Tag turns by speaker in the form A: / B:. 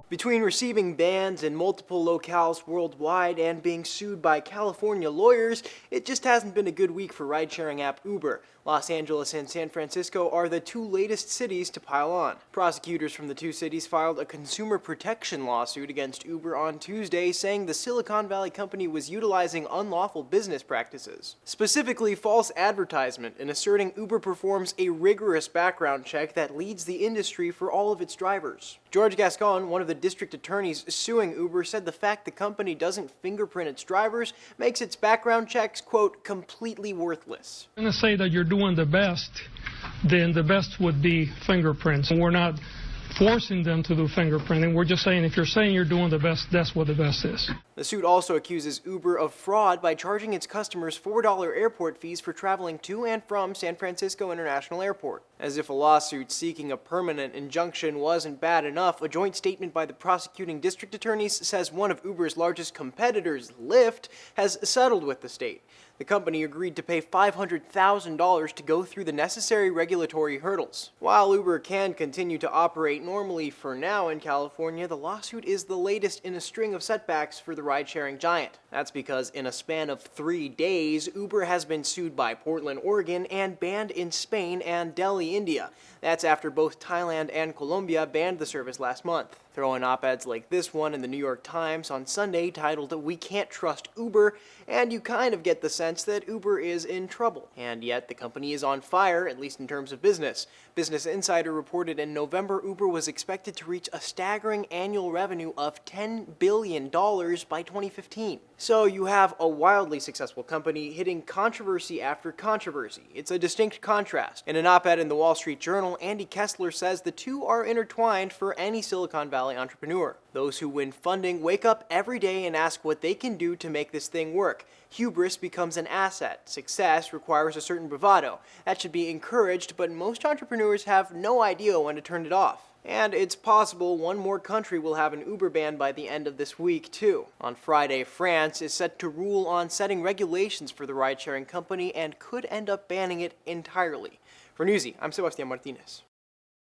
A: Between receiving bans in multiple locales worldwide and being sued by California lawyers, it just hasn't been a good week for ride-sharing app Uber. Los Angeles and San Francisco are the two latest cities to pile on. Prosecutors from the two cities filed a consumer protection lawsuit against Uber on Tuesday, saying the Silicon Valley company was utilizing unlawful business practices. Specifically, false advertisement, and asserting Uber performs a rigorous background check that leads the industry for all of its drivers. George Gascon, one of the district attorneys suing Uber, said the fact the company doesn't fingerprint its drivers makes its background checks, quote, completely worthless.
B: I'm going to say that you're doing the best, then the best would be fingerprints. We're not forcing them to do fingerprinting. We're just saying if you're saying you're doing the best, that's what the best is.
A: The suit also accuses Uber of fraud by charging its customers $4 airport fees for traveling to and from San Francisco International Airport. As if a lawsuit seeking a permanent injunction wasn't bad enough, a joint statement by the prosecuting district attorneys says one of Uber's largest competitors, Lyft, has settled with the state. The company agreed to pay $500,000 to go through the necessary regulatory hurdles. While Uber can continue to operate normally for now in California, the lawsuit is the latest in a string of setbacks for the ride-sharing giant. That's because in a span of 3 days, Uber has been sued by Portland, Oregon, and banned in Spain and Delhi, India. That's after both Thailand and Colombia banned the service last month. Throw in op-eds like this one in the New York Times on Sunday titled, "We Can't Trust Uber," and you kind of get the sense that Uber is in trouble. And yet the company is on fire, at least in terms of business. Business Insider reported in November Uber was expected to reach a staggering annual revenue of $10 billion by 2015. So you have a wildly successful company hitting controversy after controversy. It's a distinct contrast. In an op-ed in the Wall Street Journal, Andy Kessler says the two are intertwined for any Silicon Valley entrepreneur. Those who win funding wake up every day and ask what they can do to make this thing work. Hubris becomes an asset. Success requires a certain bravado. That should be encouraged, but most entrepreneurs have no idea when to turn it off. And it's possible one more country will have an Uber ban by the end of this week, too. On Friday, France is set to rule on setting regulations for the ride-sharing company and could end up banning it entirely. For Newsy, I'm Sebastián Martinez.